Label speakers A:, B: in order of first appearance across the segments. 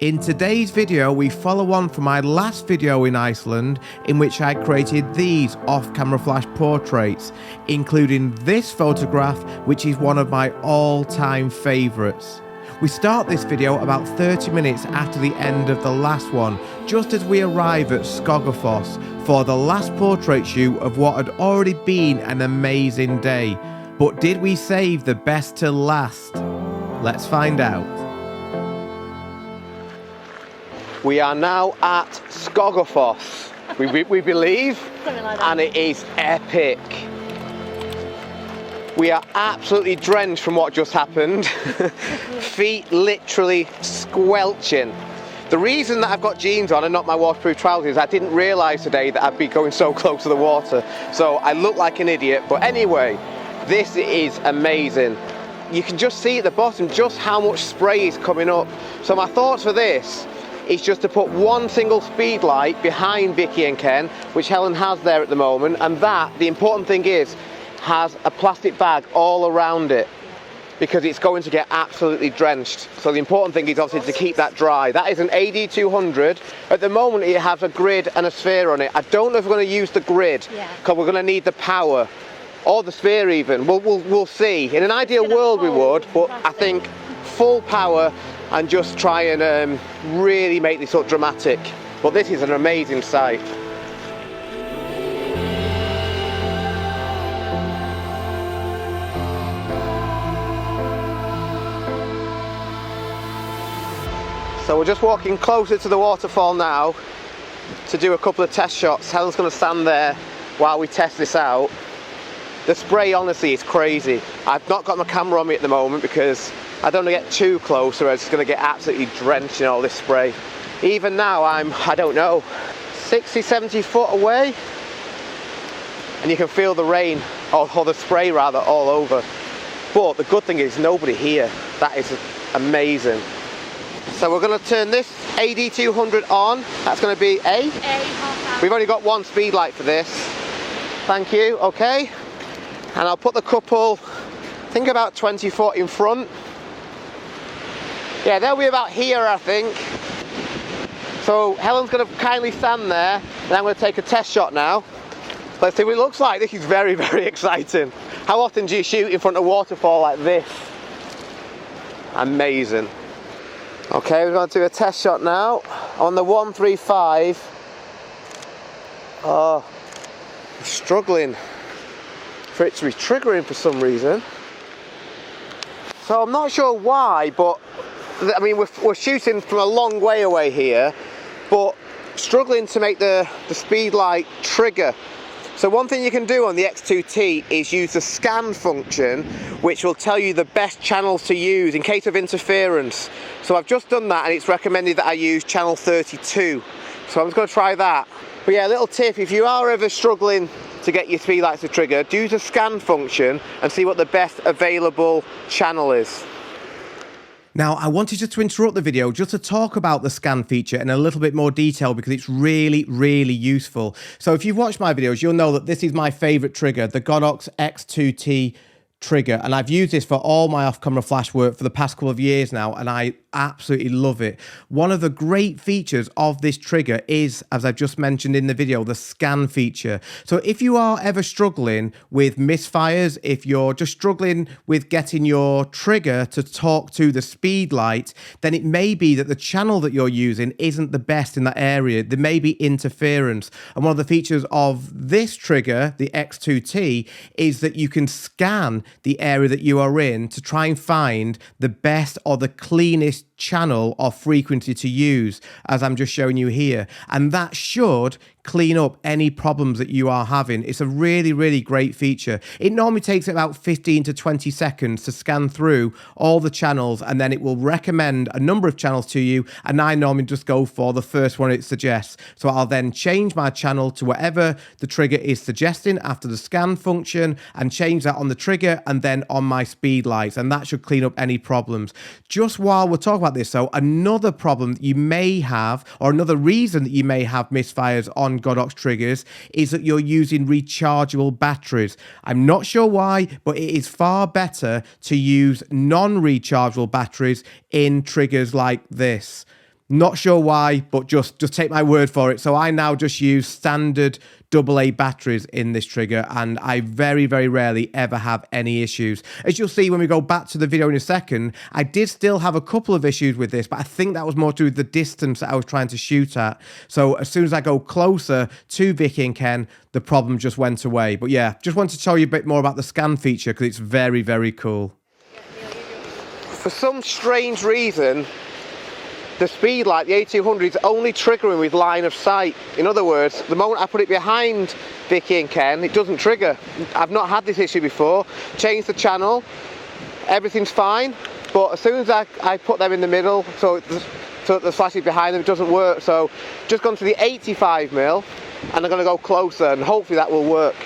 A: In today's video, we follow on from my last video in Iceland, in which I created these off-camera flash portraits, including this photograph, which is one of my all-time favourites. We start this video about 30 minutes after the end of the last one, just as we arrive at Skógafoss for the last portrait shoot of what had already been an amazing day. But did we save the best till last? Let's find out. We are now at Skógafoss, we believe, like, and it is epic. We are absolutely drenched from what just happened. Feet literally squelching. The reason that I've got jeans on and not my waterproof trousers is I didn't realise today that I'd be going so close to the water. So I look like an idiot, but anyway, this is amazing. You can just see at the bottom just how much spray is coming up. So my thoughts for this is just to put one single speed light behind Vicky and Ken, which Helen has there at the moment, and that, the important thing is, has a plastic bag all around it, because it's going to get absolutely drenched. So the important thing is obviously to keep that dry. That is an AD200. At the moment it has a grid and a sphere on it. I don't know if we're going to use the grid, because we're going to need the power, or the sphere even. We'll see. In an ideal world we would, but I think full power and just try and really make this look dramatic. But this is an amazing sight. So we're just walking closer to the waterfall now to do a couple of test shots. Helen's going to stand there while we test this out. The spray honestly is crazy. I've not got my camera on me at the moment because I don't want to get too close or it's going to get absolutely drenched in all this spray. Even now I'm, I don't know, 60, 70 foot away, and you can feel the rain, or the spray rather, all over. But the good thing is nobody here. That is amazing. So we're going to turn this AD200 on. That's going to be A. We've only got one speed light for this. Thank you, okay. And I'll put the couple, I think about 20 foot in front. Yeah, they'll be about here, I think. So Helen's going to kindly stand there, and I'm going to take a test shot now. Let's see what it looks like. This is very, very exciting. How often do you shoot in front of a waterfall like this? Amazing. Okay, we're going to do a test shot now on the 135. Oh, I'm struggling for it to be triggering for some reason. So I'm not sure why, but I mean, we're shooting from a long way away here, but struggling to make the speed light trigger. So one thing you can do on the X2T is use the scan function, which will tell you the best channels to use in case of interference. So I've just done that, and it's recommended that I use channel 32. So I'm just going to try that. But yeah, a little tip, if you are ever struggling to get your speed lights to trigger, do use the scan function and see what the best available channel is. Now, I wanted just to interrupt the video just to talk about the scan feature in a little bit more detail because it's really, really useful. So if you've watched my videos, you'll know that this is my favorite trigger, the Godox X2T trigger, and I've used this for all my off-camera flash work for the past couple of years now, and I absolutely love it. One of the great features of this trigger is, as I've just mentioned in the video, the scan feature. So if you are ever struggling with misfires, if you're just struggling with getting your trigger to talk to the speed light, then it may be that the channel that you're using isn't the best in that area. There may be interference. And one of the features of this trigger, the X2T, is that you can scan the area that you are in to try and find the best or the cleanest channel or frequency to use, as I'm just showing you here, and that should clean up any problems that you are having. It's a really, really great feature. It normally takes about 15 to 20 seconds to scan through all the channels, and then it will recommend a number of channels to you, and I normally just go for the first one it suggests. So I'll then change my channel to whatever the trigger is suggesting after the scan function, and change that on the trigger and then on my speed lights, and that should clean up any problems. Just while we're talking about this, though, another problem that you may have, or another reason that you may have misfires on Godox triggers, is that you're using rechargeable batteries. I'm not sure why, but it is far better to use non-rechargeable batteries in triggers like this.
B: Not sure why, but just take my word for it. So I now just use standard AA batteries in this trigger, and I very, very rarely ever have any issues. As you'll see when we go back to the video in a second, I did still have a couple of issues with this, but I think that was more to do with the distance that I was trying to shoot at. So as soon as I go closer to Vicky and Ken, the problem just went away. But yeah, just wanted to tell you a bit more about the scan feature because it's very, very cool.
A: For some strange reason, the speed light, the A200, is only triggering with line of sight. In other words, the moment I put it behind Vicky and Ken, it doesn't trigger. I've not had this issue before. Changed the channel, everything's fine, but as soon as I put them in the middle, so the flash is behind them, it doesn't work. So just gone to the 85mm, and I'm going to go closer, and hopefully that will work.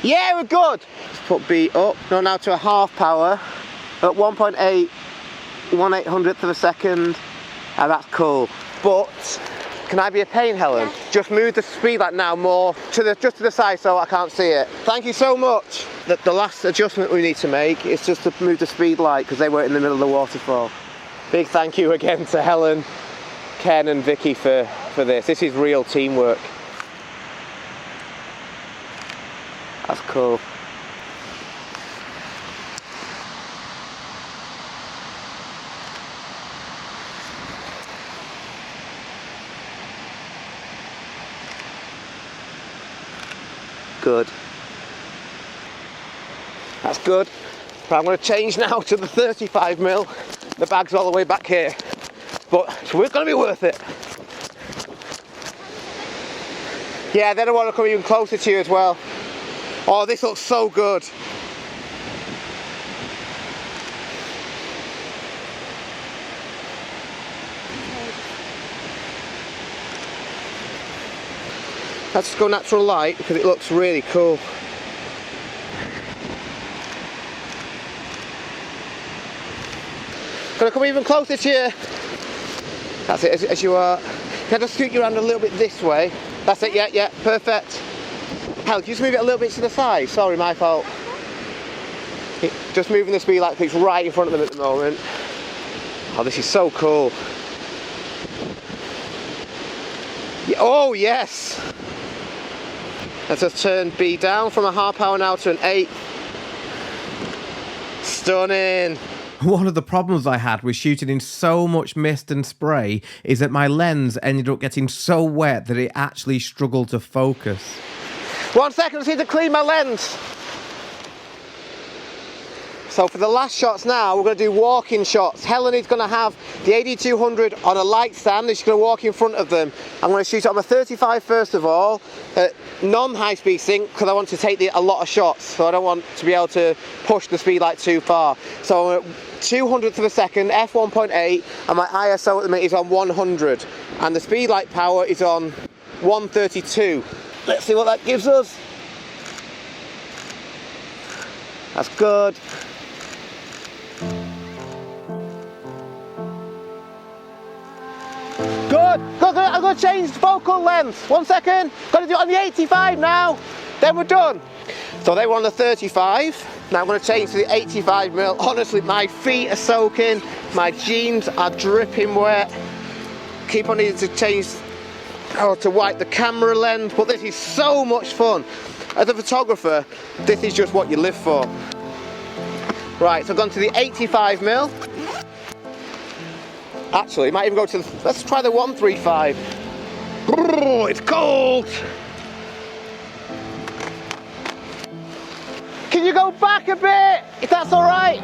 A: Yeah, we're good. Let's put B up. Go now to a half power at 1.8. 1/800th of a second, and that's cool. But can I be a pain, Helen? Yeah. Just move the speed light now more to just to the side so I can't see it. Thank you so much. The last adjustment we need to make is just to move the speed light because they were in the middle of the waterfall. Big thank you again to Helen, Ken and Vicky for this. This is real teamwork. That's cool. Good. That's good. Right, I'm going to change now to the 35mm. The bag's all the way back here, but it's going to be worth it. Yeah, then I want to come even closer to you as well. Oh, this looks so good. Let's just go natural light because it looks really cool. Gonna come even closer to you. That's it, as you are. Can I just scoot you around a little bit this way? That's it, yeah, perfect. Hal, can you just move it a little bit to the side? Sorry, my fault. Just moving the speed light because it's right in front of them at the moment. Oh, this is so cool. Oh, yes! Let's just turn B down from a half power now to an 8. Stunning.
B: One of the problems I had with shooting in so much mist and spray is that my lens ended up getting so wet that it actually struggled to focus.
A: 1 second, I just need to clean my lens. So for the last shots now, we're going to do walking shots. Helen is going to have the AD200 on a light stand, and she's going to walk in front of them. I'm going to shoot it on a 35 first of all, at non-high speed sync, because I want to take a lot of shots, so I don't want to be able to push the speed light too far. So I'm at 200th of a second, f1.8, and my ISO at the minute is on 100, and the speed light power is on 132. Let's see what that gives us. That's good. Good. I'm going to change focal length. 1 second. Got to do it on the 85 now. Then we're done. So they were on the 35. Now I'm going to change to the 85mm. Honestly, my feet are soaking. My jeans are dripping wet. Keep on needing to change to wipe the camera lens. But this is so much fun. As a photographer, this is just what you live for. Right, so I've gone to the 85mm. Actually, might even go to the, let's try the 135. Oh, it's cold. Can you go back a bit, if that's all right?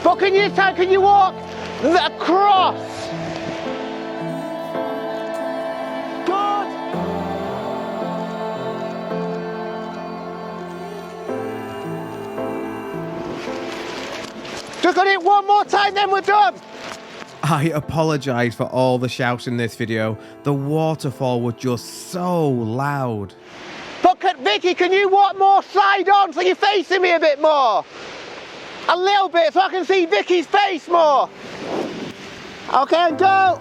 A: But can you walk across? Good. Just got it one more time, then we're done.
B: I apologise for all the shouts in this video. The waterfall was just so loud.
A: But Vicky, can you walk more side on so you're facing me a bit more? A little bit so I can see Vicky's face more. Okay, go.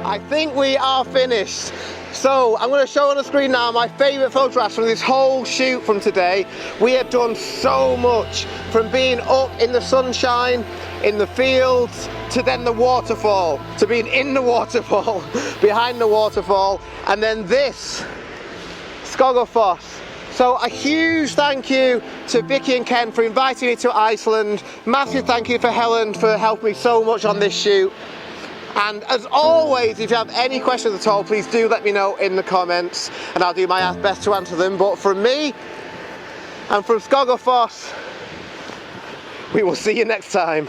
A: I think we are finished. So I'm going to show on the screen now my favourite photographs from this whole shoot from today. We have done so much, from being up in the sunshine, in the fields, to then the waterfall, to being in the waterfall, behind the waterfall, and then this, Skógafoss. So a huge thank you to Vicky and Ken for inviting me to Iceland. Massive thank you for Helen for helping me so much on this shoot. And as always, if you have any questions at all, please do let me know in the comments and I'll do my best to answer them. But from me and from Skgafoss, we will see you next time.